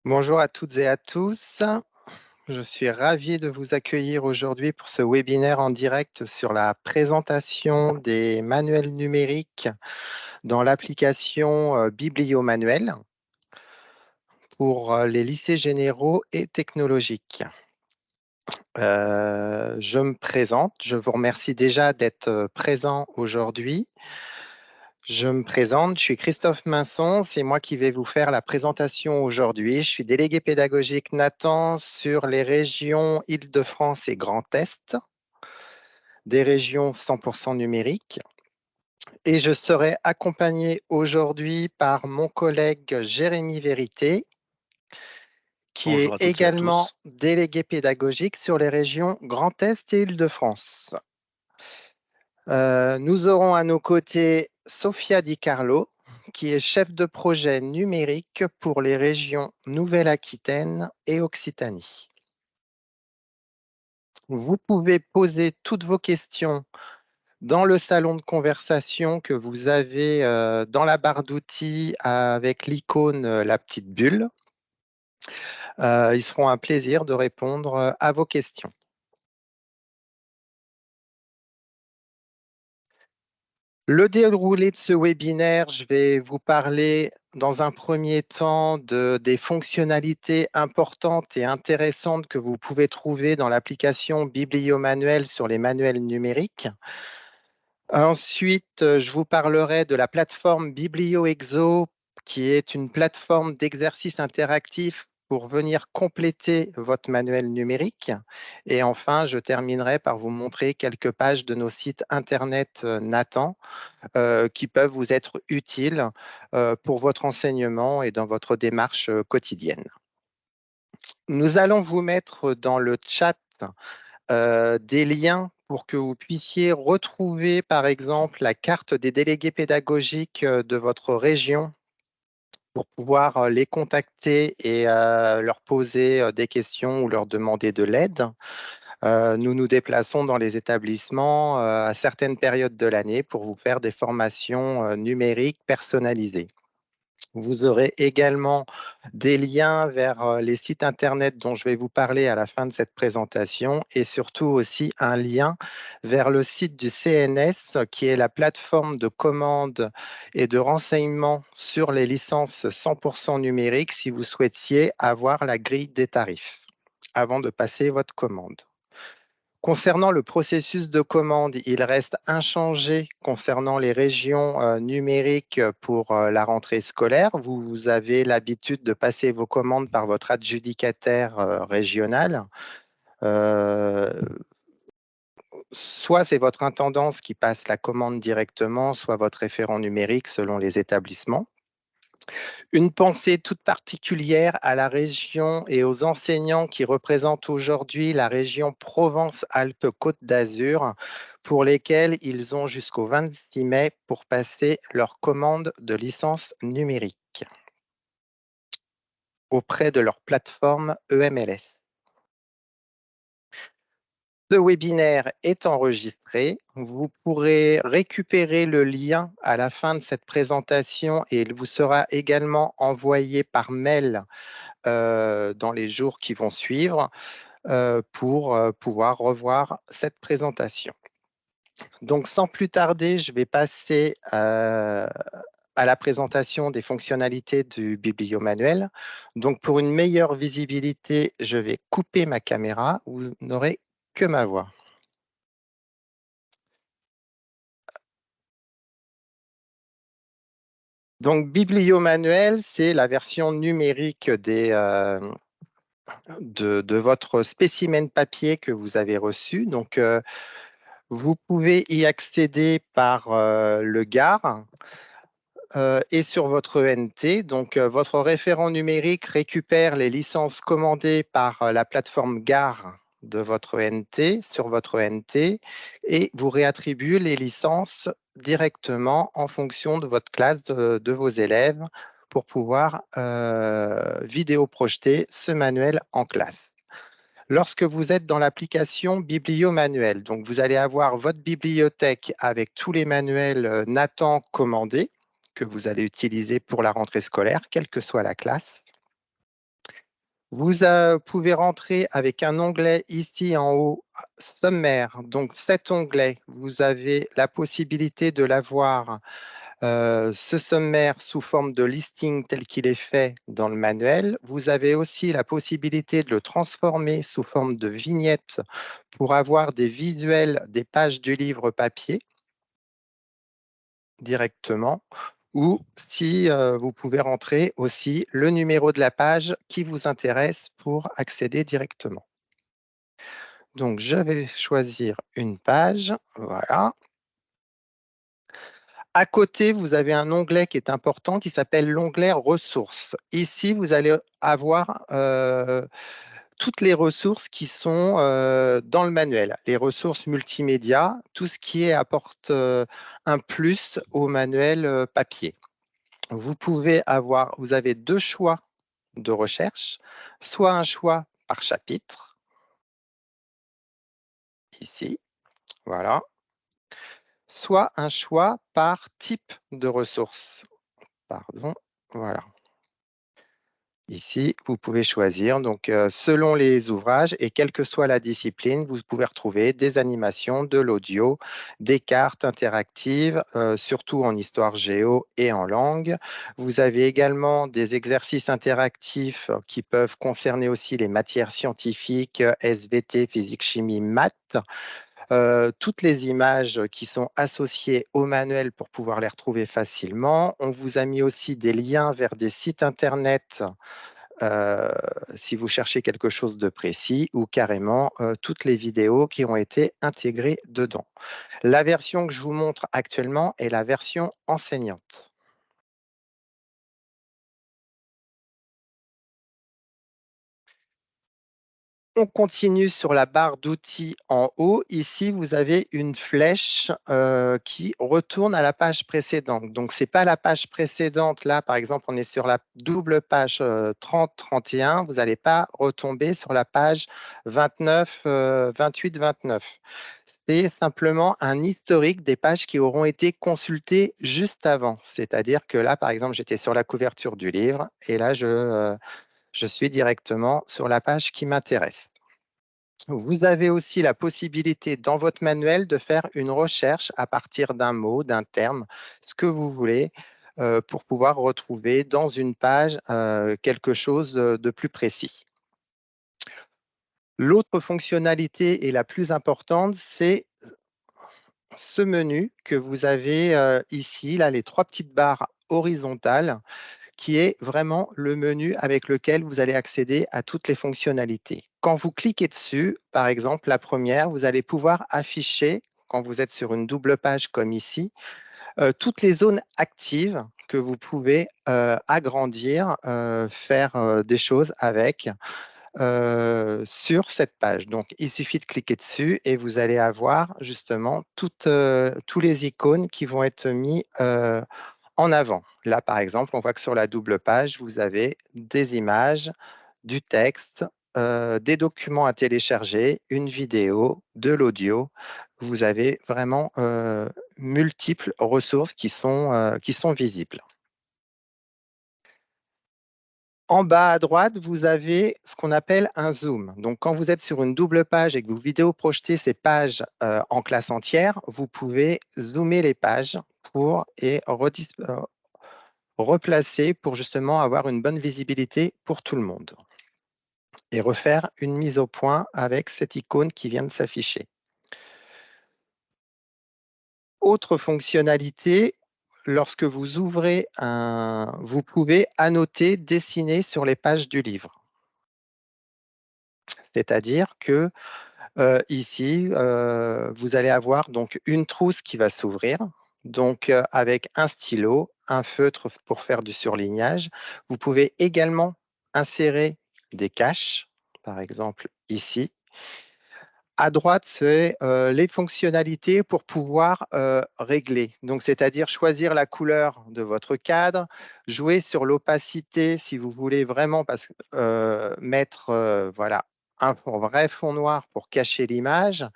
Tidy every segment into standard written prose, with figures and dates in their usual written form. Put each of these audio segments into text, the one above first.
Bonjour à toutes et à tous. Je suis ravi de vous accueillir aujourd'hui pour ce webinaire en direct sur la présentation des manuels numériques dans l'application Bibliomanuel pour les lycées généraux et technologiques. Je me présente. Je vous remercie déjà d'être présent aujourd'hui. Je me présente, je suis Christophe Masson, c'est moi qui vais vous faire la présentation aujourd'hui. Je suis délégué pédagogique Nathan sur les régions Île-de-France et Grand Est, des régions 100% numériques. Et je serai accompagné aujourd'hui par mon collègue Jérémy Vérité, qui est Bonjour à toutes et à également tous. délégué pédagogique sur les régions Grand Est et Île-de-France. Nous aurons à nos côtés Sofia Di Carlo, qui est chef de projet numérique pour les régions Nouvelle-Aquitaine et Occitanie. Vous pouvez poser toutes vos questions dans le salon de conversation que vous avez dans la barre d'outils avec l'icône la petite bulle. Ils seront un plaisir de répondre à vos questions. Le déroulé de ce webinaire, je vais vous parler dans un premier temps des fonctionnalités importantes et intéressantes que vous pouvez trouver dans l'application Bibliomanuel sur les manuels numériques. Ensuite, je vous parlerai de la plateforme BiblioExo, qui est une plateforme d'exercice interactif pour venir compléter votre manuel numérique. Et enfin, je terminerai par vous montrer quelques pages de nos sites internet Nathan qui peuvent vous être utiles pour votre enseignement et dans votre démarche quotidienne. Nous allons vous mettre dans le chat des liens pour que vous puissiez retrouver, par exemple, la carte des délégués pédagogiques de votre région pour pouvoir les contacter et leur poser des questions ou leur demander de l'aide. Nous nous déplaçons dans les établissements à certaines périodes de l'année pour vous faire des formations numériques personnalisées. Vous aurez également des liens vers les sites Internet dont je vais vous parler à la fin de cette présentation et surtout aussi un lien vers le site du CNS qui est la plateforme de commande et de renseignement sur les licences 100% numériques si vous souhaitiez avoir la grille des tarifs avant de passer votre commande. Concernant le processus de commande, il reste inchangé concernant les régions numériques pour la rentrée scolaire. Vous avez l'habitude de passer vos commandes par votre adjudicataire régional. Euh, Soit c'est votre intendance qui passe la commande directement, soit votre référent numérique selon les établissements. Une pensée toute particulière à la région et aux enseignants qui représentent aujourd'hui la région Provence-Alpes-Côte d'Azur, pour lesquels ils ont jusqu'au 26 mai pour passer leur commande de licence numérique auprès de leur plateforme EMLS. Ce webinaire est enregistré. Vous pourrez récupérer le lien à la fin de cette présentation et il vous sera également envoyé par mail dans les jours qui vont suivre pour pouvoir revoir cette présentation. Donc, sans plus tarder, je vais passer à la présentation des fonctionnalités du bibliomanuel. Donc, pour une meilleure visibilité, je vais couper ma caméra. Vous n'aurez que ma voix. Donc, bibliomanuel, c'est la version numérique de votre spécimen papier que vous avez reçu. Donc, vous pouvez y accéder par le GAR et sur votre ENT. Donc, votre référent numérique récupère les licences commandées par la plateforme GAR de votre ENT sur votre ENT et vous réattribue les licences directement en fonction de votre classe, de vos élèves, pour pouvoir vidéo projeter ce manuel en classe. Lorsque vous êtes dans l'application Bibliomanuel, donc vous allez avoir votre bibliothèque avec tous les manuels Nathan commandés que vous allez utiliser pour la rentrée scolaire, quelle que soit la classe. Pouvez rentrer avec un onglet ici en haut, sommaire. Donc cet onglet, vous avez la possibilité de l'avoir, ce sommaire sous forme de listing tel qu'il est fait dans le manuel. Vous avez aussi la possibilité de le transformer sous forme de vignette pour avoir des visuels des pages du livre papier directement. Ou si vous pouvez rentrer aussi le numéro de la page qui vous intéresse pour accéder directement. Donc, je vais choisir une page. Voilà. À côté, vous avez un onglet qui est important qui s'appelle l'onglet ressources. Ici, vous allez avoir toutes les ressources qui sont dans le manuel, les ressources multimédia, tout ce qui apporte un plus au manuel papier. Vous avez deux choix de recherche, soit un choix par chapitre, ici, voilà, soit un choix par type de ressource. Pardon, voilà. Ici, vous pouvez choisir, donc selon les ouvrages et quelle que soit la discipline, vous pouvez retrouver des animations, de l'audio, des cartes interactives, surtout en histoire géo et en langue. Vous avez également des exercices interactifs qui peuvent concerner aussi les matières scientifiques, SVT, physique, chimie, maths. Toutes les images qui sont associées au manuel pour pouvoir les retrouver facilement. On vous a mis aussi des liens vers des sites internet euh, si vous cherchez quelque chose de précis ou carrément toutes les vidéos qui ont été intégrées dedans. La version que je vous montre actuellement est la version enseignante. On continue sur la barre d'outils en haut. Ici, vous avez une flèche qui retourne à la page précédente. Donc, ce n'est pas la page précédente. Là, par exemple, on est sur la double page 30-31. Vous n'allez pas retomber sur la page 29, 28-29. C'est simplement un historique des pages qui auront été consultées juste avant. C'est-à-dire que là, par exemple, j'étais sur la couverture du livre et là, je suis directement sur la page qui m'intéresse. Vous avez aussi la possibilité dans votre manuel de faire une recherche à partir d'un mot, d'un terme, ce que vous voulez, pour pouvoir retrouver dans une page quelque chose de plus précis. L'autre fonctionnalité et la plus importante, c'est ce menu que vous avez ici, là, les trois petites barres horizontales qui est vraiment le menu avec lequel vous allez accéder à toutes les fonctionnalités. Quand vous cliquez dessus, par exemple, la première, vous allez pouvoir afficher, quand vous êtes sur une double page comme ici, toutes les zones actives que vous pouvez agrandir, faire des choses avec sur cette page. Donc, il suffit de cliquer dessus et vous allez avoir justement tous les icônes qui vont être mis en avant. Là, par exemple, on voit que sur la double page, vous avez des images, du texte, des documents à télécharger, une vidéo, de l'audio. Vous avez vraiment multiples ressources qui sont visibles. En bas à droite, vous avez ce qu'on appelle un zoom. Donc, quand vous êtes sur une double page et que vous vidéo projetez ces pages en classe entière, vous pouvez zoomer les pages pour replacer pour justement avoir une bonne visibilité pour tout le monde et refaire une mise au point avec cette icône qui vient de s'afficher. Autre fonctionnalité, lorsque vous ouvrez vous pouvez annoter, dessiner sur les pages du livre. C'est-à-dire que ici, vous allez avoir donc une trousse qui va s'ouvrir, donc avec un stylo, un feutre pour faire du surlignage. Vous pouvez également insérer des caches, par exemple ici. À droite, c'est les fonctionnalités pour pouvoir régler. Donc, c'est-à-dire choisir la couleur de votre cadre, jouer sur l'opacité si vous voulez vraiment mettre voilà, un vrai fond noir pour cacher l'image,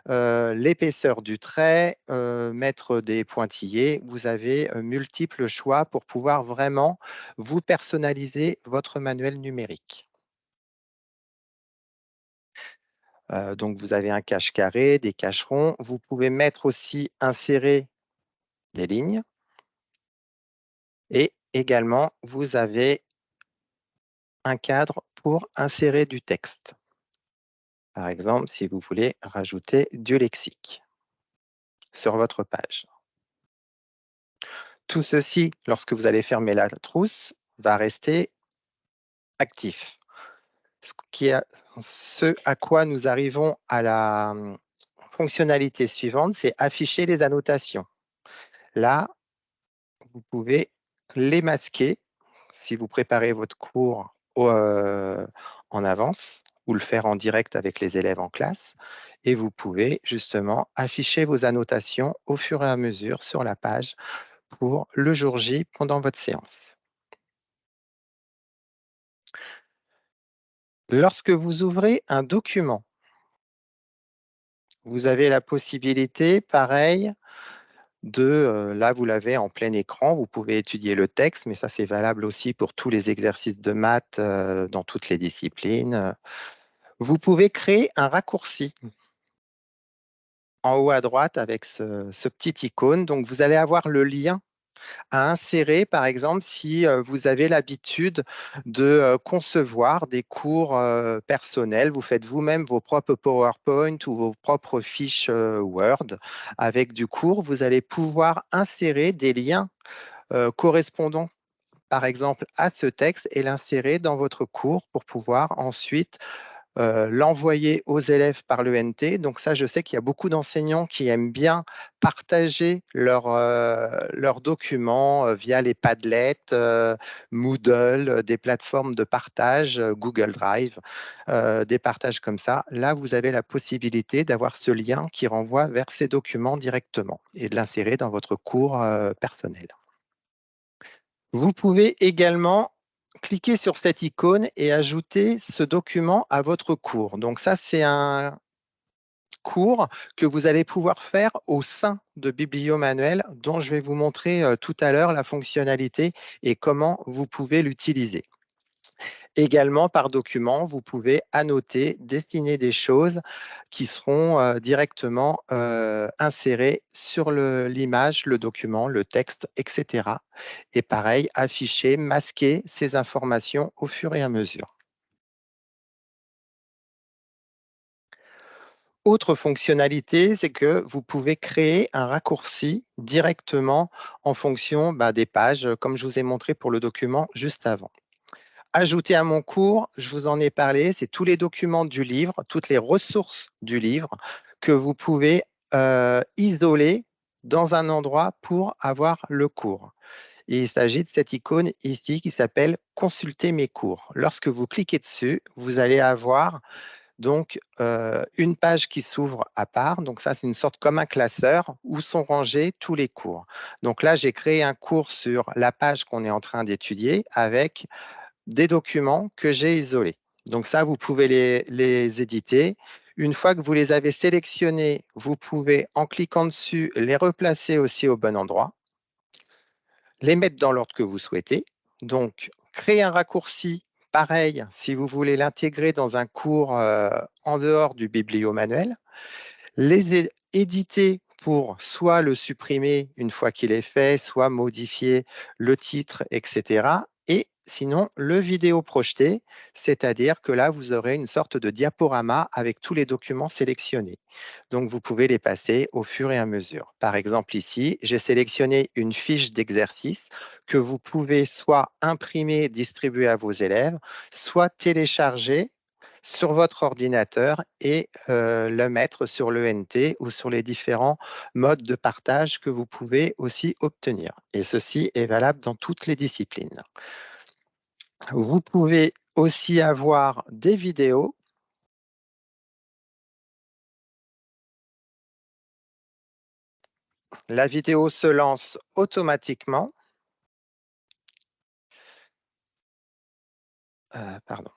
l'épaisseur du trait, mettre des pointillés. Vous avez multiples choix pour pouvoir vraiment vous personnaliser votre manuel numérique. Donc, vous avez un cache carré, des caches ronds. Vous pouvez mettre aussi insérer des lignes. Et également, vous avez un cadre pour insérer du texte. Par exemple, si vous voulez rajouter du lexique sur votre page. Tout ceci, lorsque vous allez fermer la trousse, va rester actif. Ce à quoi nous arrivons à la fonctionnalité suivante, c'est afficher les annotations. Là, vous pouvez les masquer si vous préparez votre cours en avance ou le faire en direct avec les élèves en classe. Et vous pouvez justement afficher vos annotations au fur et à mesure sur la page pour le jour J pendant votre séance. Lorsque vous ouvrez un document, vous avez la possibilité, pareil, là vous l'avez en plein écran, vous pouvez étudier le texte, mais ça c'est valable aussi pour tous les exercices de maths dans toutes les disciplines. Vous pouvez créer un raccourci en haut à droite avec ce petit icône. Donc vous allez avoir le lien à insérer, par exemple, si vous avez l'habitude de concevoir des cours personnels, vous faites vous-même vos propres PowerPoint ou vos propres fiches Word avec du cours, vous allez pouvoir insérer des liens correspondant, par exemple, à ce texte et l'insérer dans votre cours pour pouvoir ensuite l'envoyer aux élèves par l'ENT. Donc ça, je sais qu'il y a beaucoup d'enseignants qui aiment bien partager leurs documents via les Padlet, Moodle, des plateformes de partage, Google Drive, des partages comme ça. Là, vous avez la possibilité d'avoir ce lien qui renvoie vers ces documents directement et de l'insérer dans votre cours personnel. Vous pouvez également cliquer sur cette icône et ajouter ce document à votre cours. Donc ça, c'est un cours que vous allez pouvoir faire au sein de Bibliomanuel, dont je vais vous montrer tout à l'heure la fonctionnalité et comment vous pouvez l'utiliser. Également, par document, vous pouvez annoter, dessiner des choses qui seront directement insérées sur l'image, le document, le texte, etc. Et pareil, afficher, masquer ces informations au fur et à mesure. Autre fonctionnalité, c'est que vous pouvez créer un raccourci directement en fonction des pages, comme je vous ai montré pour le document juste avant. Ajouter à mon cours, je vous en ai parlé, c'est tous les documents du livre, toutes les ressources du livre que vous pouvez isoler dans un endroit pour avoir le cours. Et il s'agit de cette icône ici qui s'appelle Consulter mes cours. Lorsque vous cliquez dessus, vous allez avoir donc une page qui s'ouvre à part. Donc ça, c'est une sorte comme un classeur où sont rangés tous les cours. Donc là, j'ai créé un cours sur la page qu'on est en train d'étudier avec des documents que j'ai isolés. Donc ça, vous pouvez les éditer. Une fois que vous les avez sélectionnés, vous pouvez, en cliquant dessus, les replacer aussi au bon endroit, les mettre dans l'ordre que vous souhaitez. Donc, créer un raccourci, pareil, si vous voulez l'intégrer dans un cours en dehors du bibliomanuel, les éditer pour soit le supprimer une fois qu'il est fait, soit modifier le titre, etc. Et sinon, le vidéo projeté, c'est-à-dire que là, vous aurez une sorte de diaporama avec tous les documents sélectionnés. Donc, vous pouvez les passer au fur et à mesure. Par exemple, ici, j'ai sélectionné une fiche d'exercice que vous pouvez soit imprimer, distribuer à vos élèves, soit télécharger sur votre ordinateur et le mettre sur l'ENT ou sur les différents modes de partage que vous pouvez aussi obtenir. Et ceci est valable dans toutes les disciplines. Vous pouvez aussi avoir des vidéos. La vidéo se lance automatiquement. Pardon.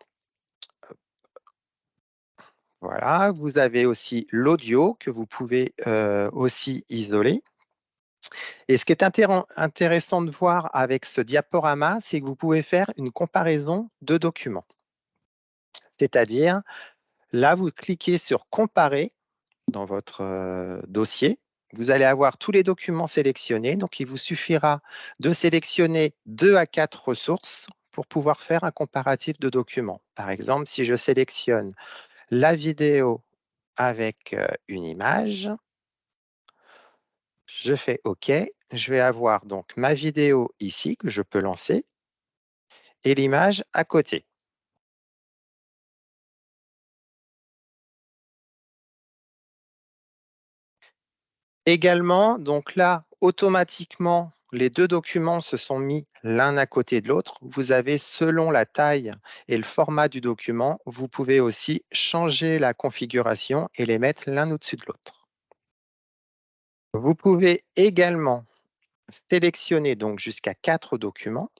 Voilà, vous avez aussi l'audio que vous pouvez aussi isoler. Et ce qui est intéressant de voir avec ce diaporama, c'est que vous pouvez faire une comparaison de documents. C'est-à-dire, Là, vous cliquez sur Comparer dans votre dossier. Vous allez avoir tous les documents sélectionnés. Donc, il vous suffira de sélectionner 2 à 4 ressources pour pouvoir faire un comparatif de documents. Par exemple, si je sélectionne la vidéo avec une image, je fais OK. Je vais avoir donc ma vidéo ici que je peux lancer et l'image à côté. Également, donc là, automatiquement, les deux documents se sont mis l'un à côté de l'autre. Vous avez, selon la taille et le format du document, vous pouvez aussi changer la configuration et les mettre l'un au-dessus de l'autre. Vous pouvez également sélectionner donc jusqu'à 4 documents.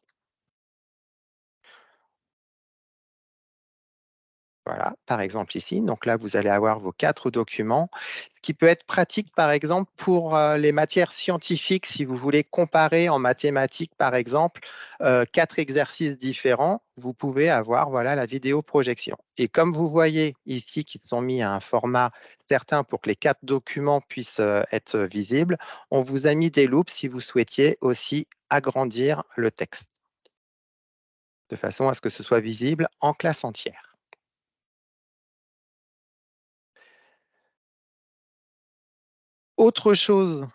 Voilà, par exemple ici. Donc là, vous allez avoir vos 4 documents, ce qui peut être pratique, par exemple, pour les matières scientifiques, si vous voulez comparer en mathématiques, par exemple, 4 exercices différents, vous pouvez avoir voilà, la vidéo projection. Et comme vous voyez ici qu'ils sont mis à un format certain pour que les 4 documents puissent être visibles, on vous a mis des loupes si vous souhaitiez aussi agrandir le texte, de façon à ce que ce soit visible en classe entière. Autre chose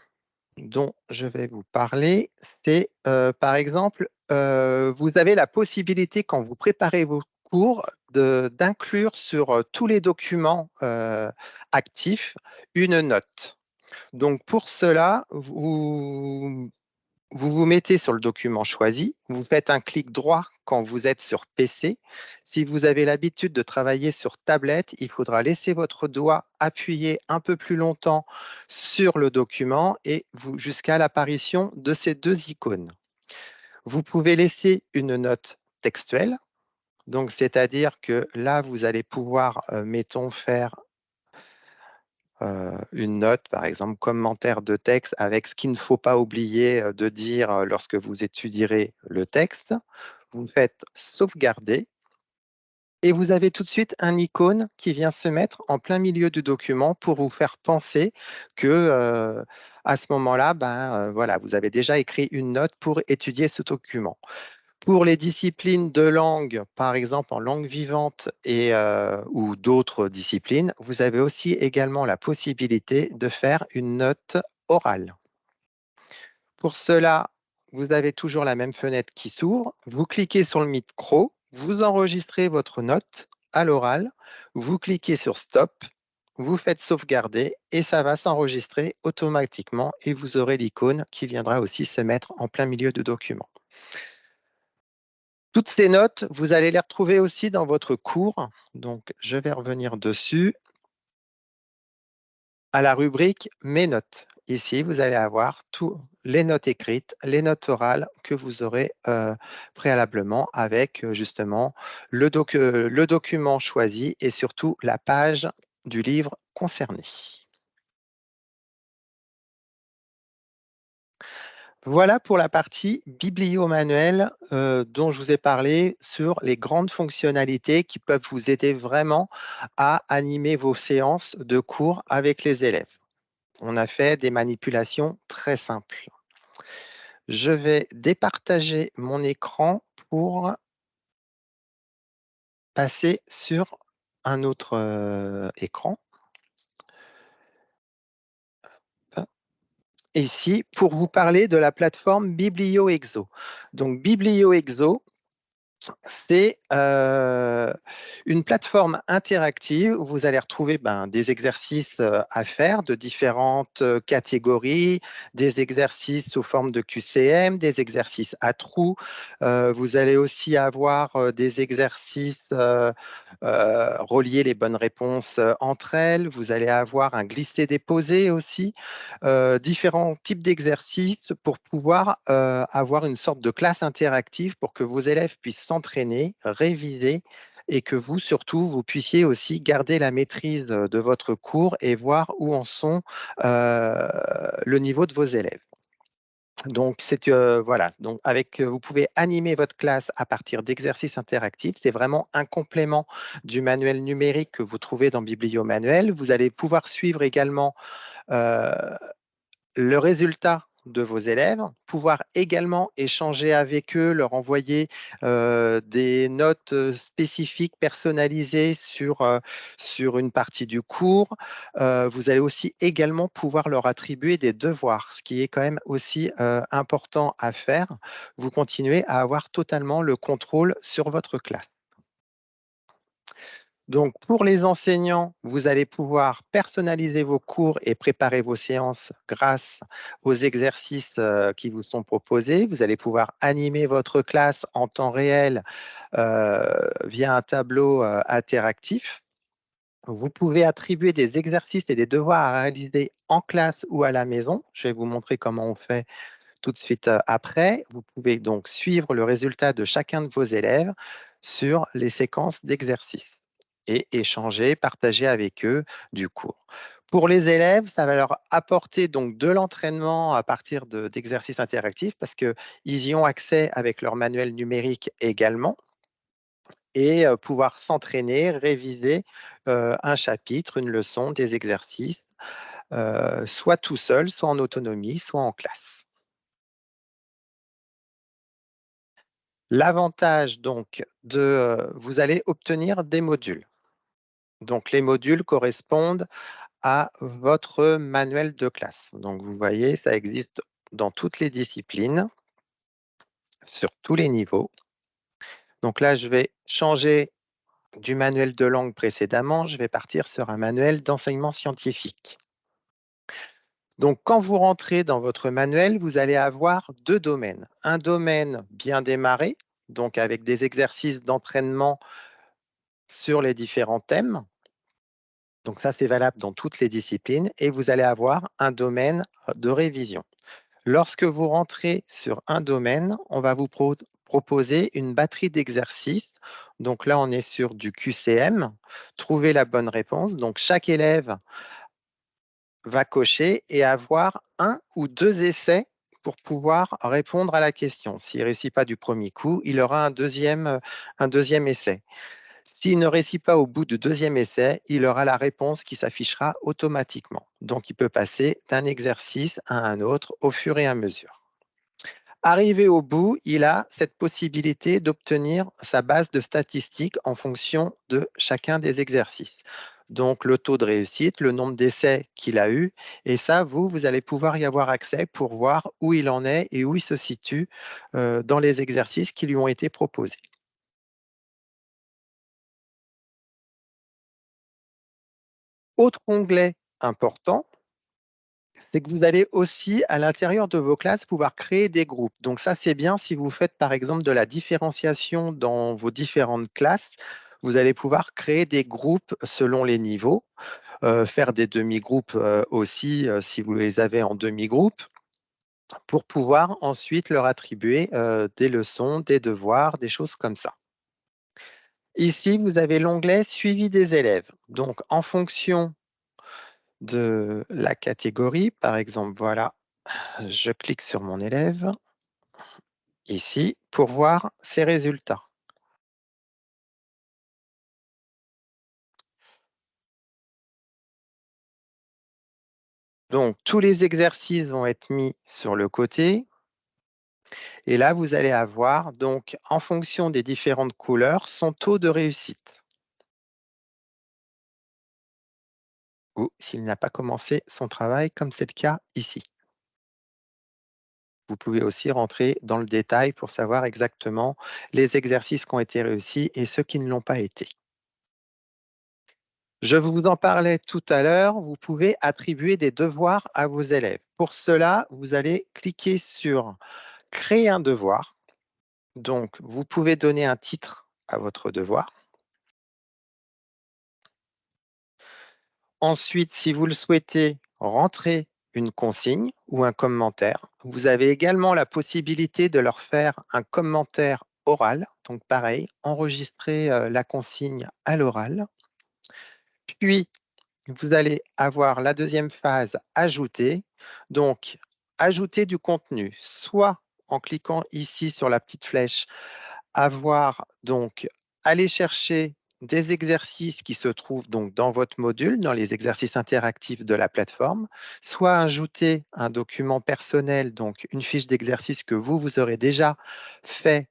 dont je vais vous parler, c'est par exemple, vous avez la possibilité quand vous préparez vos cours d'inclure sur tous les documents actifs une note. Donc pour cela, vous vous mettez sur le document choisi, vous faites un clic droit quand vous êtes sur PC. Si vous avez l'habitude de travailler sur tablette, il faudra laisser votre doigt appuyer un peu plus longtemps sur le document et jusqu'à l'apparition de ces deux icônes. Vous pouvez laisser une note textuelle, donc c'est-à-dire que là, vous allez pouvoir, mettons, faire une note, par exemple, commentaire de texte avec ce qu'il ne faut pas oublier de dire lorsque vous étudierez le texte. Vous faites sauvegarder et vous avez tout de suite un icône qui vient se mettre en plein milieu du document pour vous faire penser que à ce moment-là, ben, voilà, vous avez déjà écrit une note pour étudier ce document. Pour les disciplines de langue, par exemple en langue vivante ou d'autres disciplines, vous avez aussi également la possibilité de faire une note orale. Pour cela, vous avez toujours la même fenêtre qui s'ouvre. Vous cliquez sur le micro, vous enregistrez votre note à l'oral, vous cliquez sur Stop, vous faites sauvegarder et ça va s'enregistrer automatiquement et vous aurez l'icône qui viendra aussi se mettre en plein milieu du document. Toutes ces notes, vous allez les retrouver aussi dans votre cours. Donc, je vais revenir dessus à la rubrique Mes notes. Ici, vous allez avoir toutes les notes écrites, les notes orales que vous aurez préalablement avec justement le document choisi et surtout la page du livre concerné. Voilà pour la partie biblio-manuel dont je vous ai parlé sur les grandes fonctionnalités qui peuvent vous aider vraiment à animer vos séances de cours avec les élèves. On a fait des manipulations très simples. Je vais départager mon écran pour passer sur un autre écran. Ici, pour vous parler de la plateforme BiblioExo. Donc, BiblioExo, c'est une plateforme interactive où vous allez retrouver ben, des exercices à faire de différentes catégories, des exercices sous forme de QCM, des exercices à trous. Vous allez aussi avoir des exercices relier les bonnes réponses entre elles. Vous allez avoir un glisser-déposer aussi, différents types d'exercices pour pouvoir avoir une sorte de classe interactive pour que vos élèves puissent s'entraîner, réviser et que vous, surtout, vous puissiez aussi garder la maîtrise de votre cours et voir où en sont le niveau de vos élèves. Donc, voilà. Donc, vous pouvez animer votre classe à partir d'exercices interactifs. C'est vraiment un complément du manuel numérique que vous trouvez dans Bibliomanuel. Vous allez pouvoir suivre également euh, le résultat de vos élèves, pouvoir également échanger avec eux, leur envoyer des notes spécifiques personnalisées sur une partie du cours. Vous allez aussi également pouvoir leur attribuer des devoirs, ce qui est quand même aussi important à faire. Vous continuez à avoir totalement le contrôle sur votre classe. Donc, pour les enseignants, vous allez pouvoir personnaliser vos cours et préparer vos séances grâce aux exercices qui vous sont proposés. Vous allez pouvoir animer votre classe en temps réel via un tableau interactif. Vous pouvez attribuer des exercices et des devoirs à réaliser en classe ou à la maison. Je vais vous montrer comment on fait tout de suite après. Vous pouvez donc suivre le résultat de chacun de vos élèves sur les séquences d'exercices et échanger, partager avec eux du cours. Pour les élèves, ça va leur apporter donc de l'entraînement à partir d'exercices interactifs parce qu'ils y ont accès avec leur manuel numérique également et pouvoir s'entraîner, réviser un chapitre, une leçon, des exercices, soit tout seul, soit en autonomie, soit en classe. L'avantage donc vous allez obtenir des modules. Donc les modules correspondent à votre manuel de classe. Donc vous voyez, ça existe dans toutes les disciplines, sur tous les niveaux. Donc là, je vais changer du manuel de langue précédemment, je vais partir sur un manuel d'enseignement scientifique. Donc quand vous rentrez dans votre manuel, vous allez avoir deux domaines. Un domaine bien démarré, donc avec des exercices d'entraînement sur les différents thèmes. Donc ça, c'est valable dans toutes les disciplines et vous allez avoir un domaine de révision. Lorsque vous rentrez sur un domaine, on va vous proposer une batterie d'exercices. Donc là, on est sur du QCM. Trouver la bonne réponse. Donc chaque élève va cocher et avoir un ou deux essais pour pouvoir répondre à la question. S'il ne réussit pas du premier coup, il aura un deuxième essai. S'il ne réussit pas au bout du deuxième essai, il aura la réponse qui s'affichera automatiquement. Donc, il peut passer d'un exercice à un autre au fur et à mesure. Arrivé au bout, il a cette possibilité d'obtenir sa base de statistiques en fonction de chacun des exercices. Donc, le taux de réussite, le nombre d'essais qu'il a eu, et ça, vous allez pouvoir y avoir accès pour voir où il en est et où il se situe dans les exercices qui lui ont été proposés. Autre onglet important, c'est que vous allez aussi, à l'intérieur de vos classes, pouvoir créer des groupes. Donc ça, c'est bien si vous faites, par exemple, de la différenciation dans vos différentes classes. Vous allez pouvoir créer des groupes selon les niveaux, faire des demi-groupes aussi, si vous les avez en demi-groupes, pour pouvoir ensuite leur attribuer des leçons, des devoirs, des choses comme ça. Ici, vous avez l'onglet Suivi des élèves. Donc, en fonction de la catégorie, par exemple, voilà, je clique sur mon élève ici pour voir ses résultats. Donc, tous les exercices vont être mis sur le côté. Et là, vous allez avoir, donc, en fonction des différentes couleurs, son taux de réussite. Ou s'il n'a pas commencé son travail, comme c'est le cas ici. Vous pouvez aussi rentrer dans le détail pour savoir exactement les exercices qui ont été réussis et ceux qui ne l'ont pas été. Je vous en parlais tout à l'heure, vous pouvez attribuer des devoirs à vos élèves. Pour cela, vous allez cliquer sur Créer un devoir. Donc, vous pouvez donner un titre à votre devoir. Ensuite, si vous le souhaitez, rentrez une consigne ou un commentaire. Vous avez également la possibilité de leur faire un commentaire oral. Donc, pareil, enregistrer la consigne à l'oral. Puis, vous allez avoir la deuxième phase, ajouter. Donc, ajouter du contenu, soit en cliquant ici sur la petite flèche, avoir donc aller chercher des exercices qui se trouvent donc dans votre module, dans les exercices interactifs de la plateforme, soit ajouter un document personnel, donc une fiche d'exercice que vous aurez déjà fait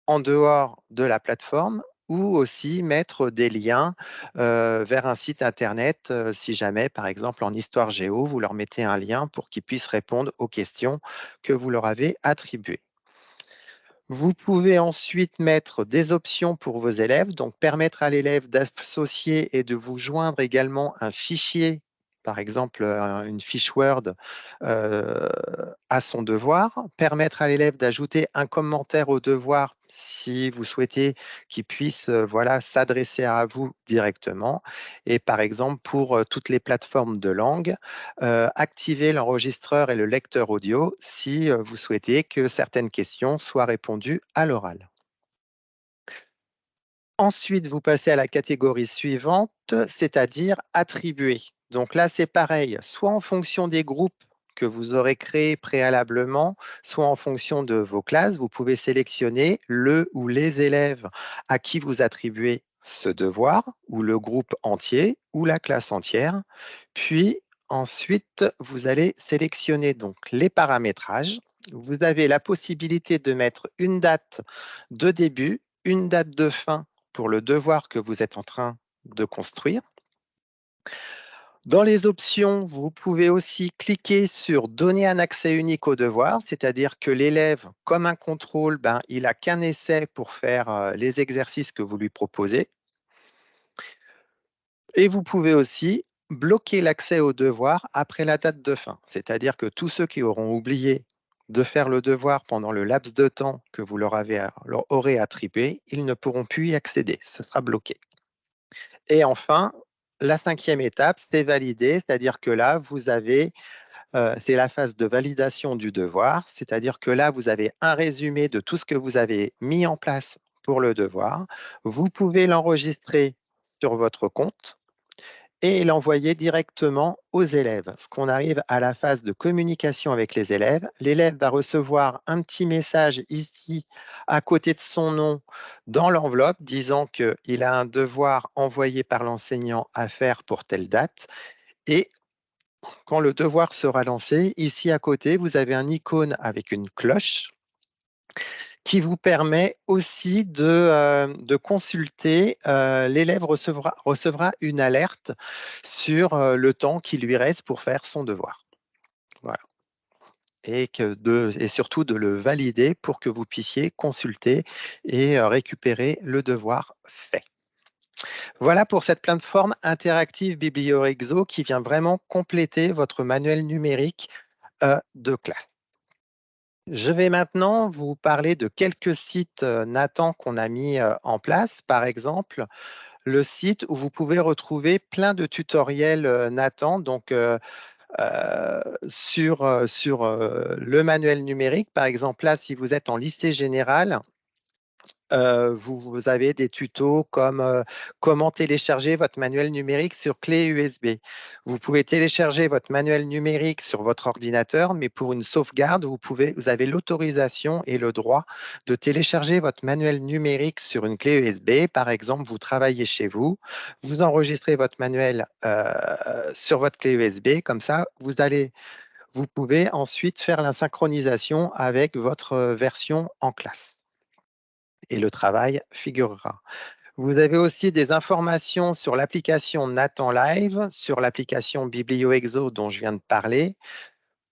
en dehors de la plateforme, ou aussi mettre des liens vers un site internet, si jamais, par exemple, en histoire géo, vous leur mettez un lien pour qu'ils puissent répondre aux questions que vous leur avez attribuées. Vous pouvez ensuite mettre des options pour vos élèves, donc permettre à l'élève d'associer et de vous joindre également un fichier, par exemple une fiche Word euh, à son devoir, permettre à l'élève d'ajouter un commentaire au devoir si vous souhaitez qu'il puisse voilà, s'adresser à vous directement. Et par exemple, pour toutes les plateformes de langue, activer l'enregistreur et le lecteur audio si vous souhaitez que certaines questions soient répondues à l'oral. Ensuite, vous passez à la catégorie suivante, c'est-à-dire attribuer. Donc là, c'est pareil, soit en fonction des groupes que vous aurez créés préalablement, soit en fonction de vos classes, vous pouvez sélectionner le ou les élèves à qui vous attribuez ce devoir, ou le groupe entier, ou la classe entière. Puis ensuite, vous allez sélectionner donc les paramétrages. Vous avez la possibilité de mettre une date de début, une date de fin pour le devoir que vous êtes en train de construire. Dans les options, vous pouvez aussi cliquer sur Donner un accès unique au devoir, c'est-à-dire que l'élève, comme un contrôle, il n'a qu'un essai pour faire les exercices que vous lui proposez. Et vous pouvez aussi bloquer l'accès au devoir après la date de fin, c'est-à-dire que tous ceux qui auront oublié de faire le devoir pendant le laps de temps que vous leur aurez attribué, ils ne pourront plus y accéder, ce sera bloqué. Et enfin, la cinquième étape, c'est valider, c'est-à-dire que là, c'est la phase de validation du devoir, c'est-à-dire que là, vous avez un résumé de tout ce que vous avez mis en place pour le devoir. Vous pouvez l'enregistrer sur votre compte et l'envoyer directement aux élèves. Ce qu'on arrive à la phase de communication avec les élèves, l'élève va recevoir un petit message ici à côté de son nom dans l'enveloppe disant qu'il a un devoir envoyé par l'enseignant à faire pour telle date. Et quand le devoir sera lancé, ici à côté, vous avez un icône avec une cloche qui vous permet aussi de consulter. L'élève recevra une alerte sur le temps qui lui reste pour faire son devoir. Voilà. Et surtout de le valider pour que vous puissiez consulter et récupérer le devoir fait. Voilà pour cette plateforme interactive BiblioExo qui vient vraiment compléter votre manuel numérique de classe. Je vais maintenant vous parler de quelques sites Nathan qu'on a mis en place. Par exemple, le site où vous pouvez retrouver plein de tutoriels Nathan, donc sur le manuel numérique. Par exemple, là, si vous êtes en lycée général, vous avez des tutos comme comment télécharger votre manuel numérique sur clé USB. Vous pouvez télécharger votre manuel numérique sur votre ordinateur, mais pour une sauvegarde, vous avez l'autorisation et le droit de télécharger votre manuel numérique sur une clé USB. Par exemple, vous travaillez chez vous, vous enregistrez votre manuel sur votre clé USB, comme ça, vous pouvez ensuite faire la synchronisation avec votre version en classe et le travail figurera. Vous avez aussi des informations sur l'application Nathan Live, sur l'application BiblioExo dont je viens de parler.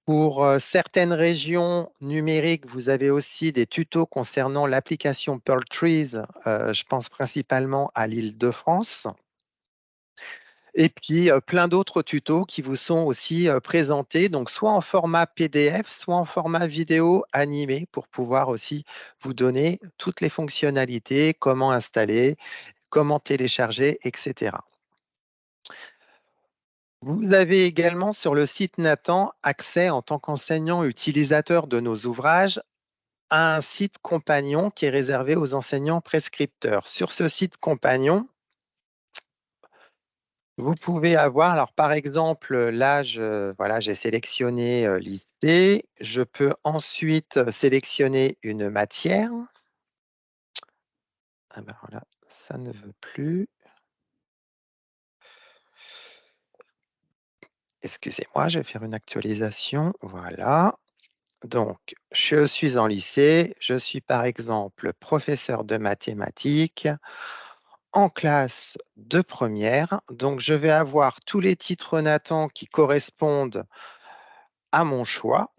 Pour certaines régions numériques, vous avez aussi des tutos concernant l'application Pearl Trees. Je pense principalement à l'Île-de-France. Et puis, plein d'autres tutos qui vous sont aussi présentés, donc soit en format PDF, soit en format vidéo animé pour pouvoir aussi vous donner toutes les fonctionnalités, comment installer, comment télécharger, etc. Vous avez également sur le site Nathan accès en tant qu'enseignant utilisateur de nos ouvrages à un site compagnon qui est réservé aux enseignants prescripteurs. Sur ce site compagnon, Vous pouvez avoir, alors par exemple, là, voilà, j'ai sélectionné lycée. Je peux ensuite sélectionner une matière. Ah ben voilà, ça ne veut plus. Excusez-moi, je vais faire une actualisation. Voilà. Donc, je suis en lycée. Je suis par exemple professeur de mathématiques en classe de première. Donc, je vais avoir tous les titres Nathan qui correspondent à mon choix.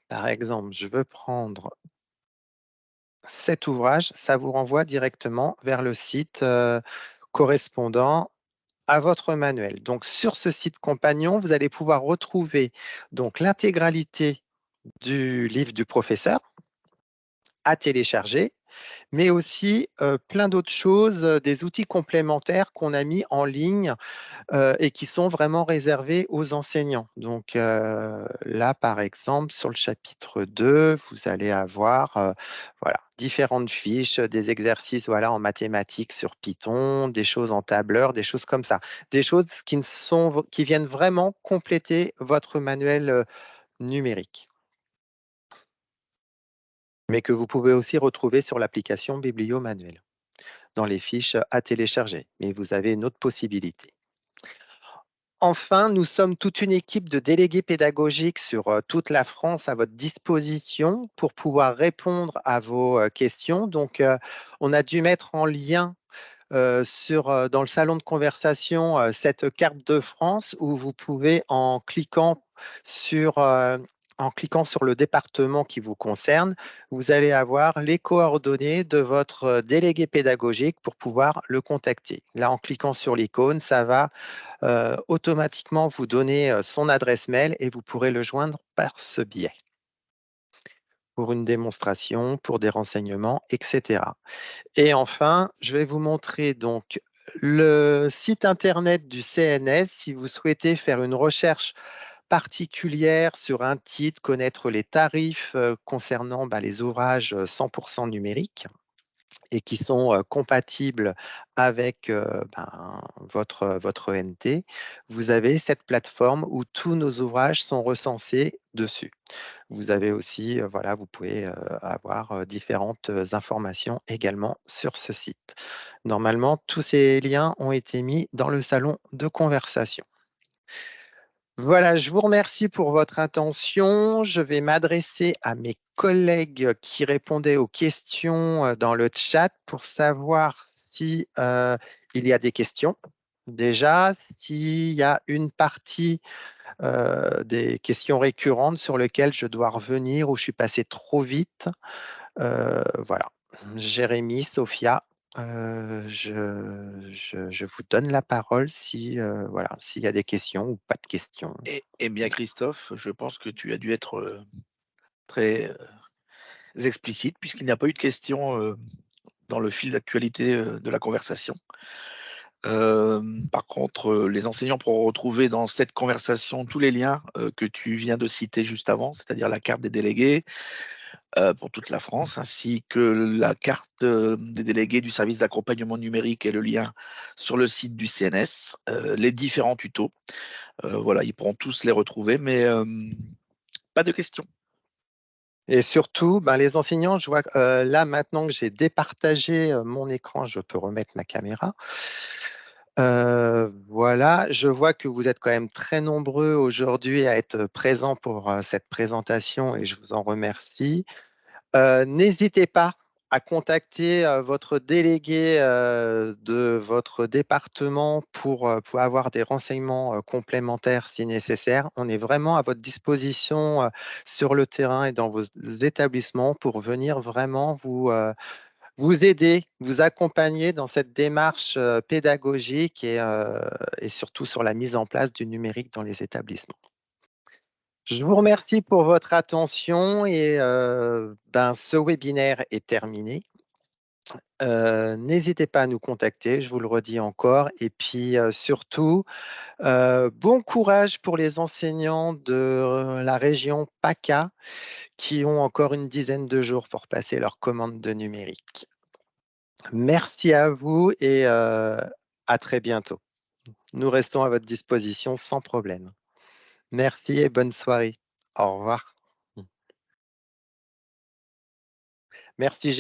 Par exemple, je veux prendre cet ouvrage. Ça vous renvoie directement vers le site correspondant à votre manuel. Donc, sur ce site compagnon, vous allez pouvoir retrouver donc l'intégralité du livre du professeur à télécharger, mais aussi plein d'autres choses, des outils complémentaires qu'on a mis en ligne et qui sont vraiment réservés aux enseignants. Donc là, par exemple, sur le chapitre 2, vous allez avoir voilà, différentes fiches, des exercices voilà, en mathématiques sur Python, des choses en tableur, des choses comme ça. Des choses qui viennent vraiment compléter votre manuel numérique, mais que vous pouvez aussi retrouver sur l'application Bibliomanuel, dans les fiches à télécharger. Mais vous avez une autre possibilité. Enfin, nous sommes toute une équipe de délégués pédagogiques sur toute la France à votre disposition pour pouvoir répondre à vos questions. Donc, on a dû mettre en lien dans le salon de conversation cette carte de France où vous pouvez, sur, euh, en cliquant sur le département qui vous concerne, vous allez avoir les coordonnées de votre délégué pédagogique pour pouvoir le contacter. Là, en cliquant sur l'icône, ça va automatiquement vous donner son adresse mail et vous pourrez le joindre par ce biais pour une démonstration, pour des renseignements, etc. Et enfin, je vais vous montrer donc le site internet du CNS si vous souhaitez faire une recherche particulière sur un titre, connaître les tarifs concernant les ouvrages 100% numériques et qui sont compatibles avec votre ENT, vous avez cette plateforme où tous nos ouvrages sont recensés dessus. Vous avez aussi, voilà, vous pouvez avoir différentes informations également sur ce site. Normalement, tous ces liens ont été mis dans le salon de conversation. Voilà, je vous remercie pour votre attention. Je vais m'adresser à mes collègues qui répondaient aux questions dans le chat pour savoir si il y a des questions. Déjà, s'il y a une partie des questions récurrentes sur lesquelles je dois revenir ou je suis passé trop vite. Voilà. Jérémy, Sophia, je vous donne la parole si voilà, s'il y a des questions ou pas de questions. Eh bien, Christophe, je pense que tu as dû être très explicite puisqu'il n'y a pas eu de questions dans le fil d'actualité de la conversation. Par contre, les enseignants pourront retrouver dans cette conversation tous les liens que tu viens de citer juste avant, c'est-à-dire la carte des délégués pour toute la France, ainsi que la carte des délégués du service d'accompagnement numérique et le lien sur le site du CNS, les différents tutos. Voilà, ils pourront tous les retrouver, mais pas de questions. Et surtout, les enseignants, je vois là maintenant que j'ai départagé mon écran, je peux remettre ma caméra. Voilà, je vois que vous êtes quand même très nombreux aujourd'hui à être présents pour cette présentation et je vous en remercie. N'hésitez pas à contacter votre délégué de votre département pour avoir des renseignements complémentaires si nécessaire. On est vraiment à votre disposition sur le terrain et dans vos établissements pour venir vraiment vous aider, vous accompagner dans cette démarche pédagogique et surtout sur la mise en place du numérique dans les établissements. Je vous remercie pour votre attention et ce webinaire est terminé. N'hésitez pas à nous contacter, je vous le redis encore. Et puis surtout, bon courage pour les enseignants de la région PACA qui ont encore une dizaine de jours pour passer leur commande de numérique. Merci à vous et à très bientôt. Nous restons à votre disposition sans problème. Merci et bonne soirée. Au revoir. Merci.